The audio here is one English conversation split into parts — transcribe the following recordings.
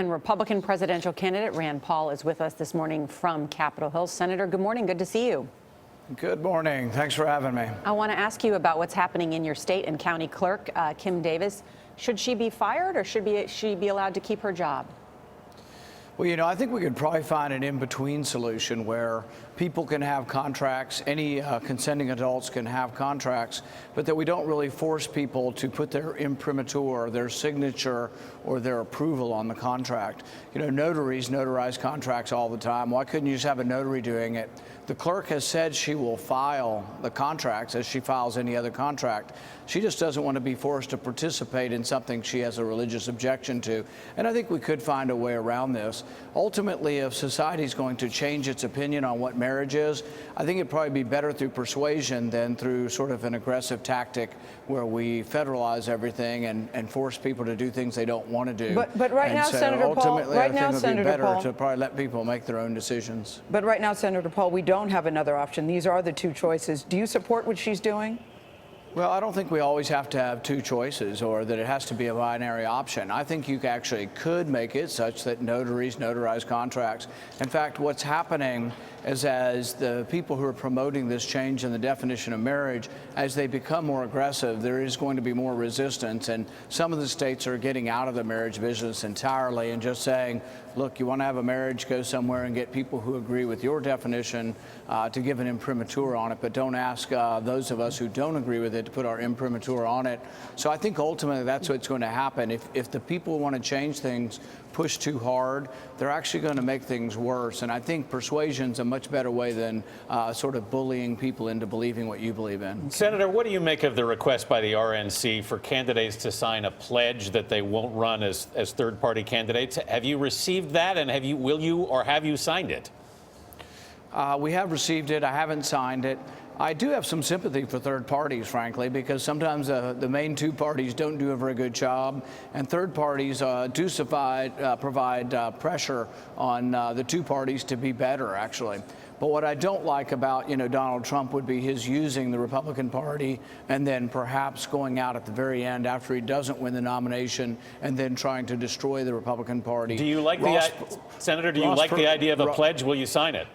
and Republican presidential candidate Rand Paul is with us this morning from Capitol Hill. Senator, good morning. Good to see you. Good morning. Thanks for having me. I want to ask you about what's happening in your state and county clerk, Kim Davis. Should she be fired or should she be allowed to keep her job? Well, I think we could probably find an in-between solution where people can have contracts, any consenting adults can have contracts, but that we don't really force people to put their imprimatur, their signature, or their approval on the contract. Notaries notarize contracts all the time. Why couldn't you just have a notary doing it? The clerk has said she will file the contracts as she files any other contract. She just doesn't want to be forced to participate in something she has a religious objection to. And I think we could find a way around this. Ultimately, if society is going to change its opinion on what marriage is, I think it'd probably be better through persuasion than through sort of an aggressive tactic where we federalize everything and force people to do things they don't want to do. But right now, Senator Paul, I think it would be better to probably let people make their own decisions. But right now, Senator Paul, we don't have another option. These are the two choices. Do you support what she's doing? Well, I don't think we always have to have two choices or that it has to be a binary option. I think you actually could make it such that notaries notarize contracts. In fact, what's happening is as the people who are promoting this change in the definition of marriage, as they become more aggressive, there is going to be more resistance. And some of the states are getting out of the marriage business entirely and just saying, look, you want to have a marriage, go somewhere and get people who agree with your definition to give an imprimatur on it, but don't ask those of us who don't agree with it to put our imprimatur on it. So I think ultimately that's what's going to happen. If the people who want to change things push too hard, they're actually going to make things worse. And I think persuasion's a much better way than sort of bullying people into believing what you believe in. Senator, what do you make of the request by the RNC for candidates to sign a pledge that they won't run as third-party candidates? Have you received that, and will you signed it? We have received it. I haven't signed it. I do have some sympathy for third parties, frankly, because sometimes the main two parties don't do a very good job, and third parties do provide pressure on the two parties to be better, actually. But what I don't like about, Donald Trump would be his using the Republican Party and then perhaps going out at the very end after he doesn't win the nomination and then trying to destroy the Republican Party. Do you like Senator, do you like the idea of a pledge? Will you sign it?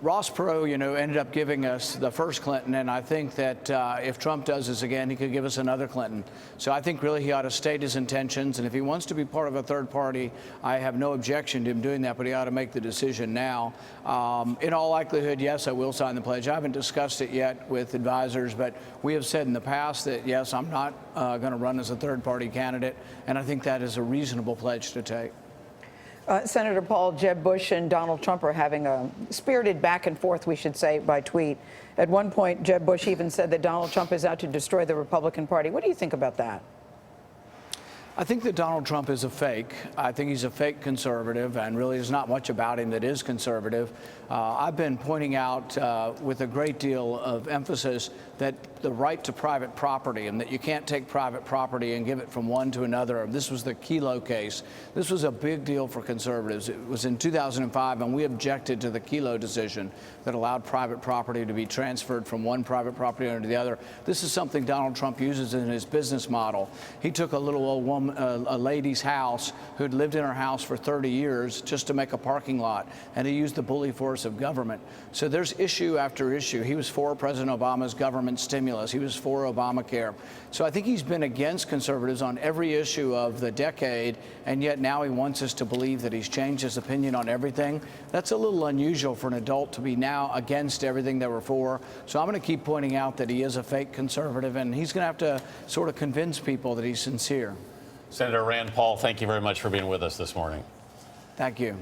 Ross Perot, ended up giving us the first Clinton, and I think that if Trump does this again, he could give us another Clinton. So I think really he ought to state his intentions, and if he wants to be part of a third party, I have no objection to him doing that, but he ought to make the decision now. In all likelihood, yes, I will sign the pledge. I haven't discussed it yet with advisors, but we have said in the past that, yes, I'm not going to run as a third party candidate, and I think that is a reasonable pledge to take. Senator Paul, Jeb Bush and Donald Trump are having a spirited back and forth, we should say, by tweet. At one point, Jeb Bush even said that Donald Trump is out to destroy the Republican Party. What do you think about that? I think that Donald Trump is a fake. I think he's a fake conservative, and really there's not much about him that is conservative. I've been pointing out with a great deal of emphasis that the right to private property and that you can't take private property and give it from one to another. This was the Kelo case. This was a big deal for conservatives. It was in 2005, and we objected to the Kelo decision that allowed private property to be transferred from one private property owner to the other. This is something Donald Trump uses in his business model. He took a little old woman, a lady's house who'd lived in her house for 30 years just to make a parking lot, and he used the bully force of government. So there's issue after issue. He was for President Obama's government stimulus. He was for Obamacare. So I think he's been against conservatives on every issue of the decade, and yet now he wants us to believe that he's changed his opinion on everything. That's a little unusual for an adult to be now against everything they were for. So I'm going to keep pointing out that he is a fake conservative, and he's going to have to sort of convince people that he's sincere. Senator Rand Paul, thank you very much for being with us this morning. Thank you.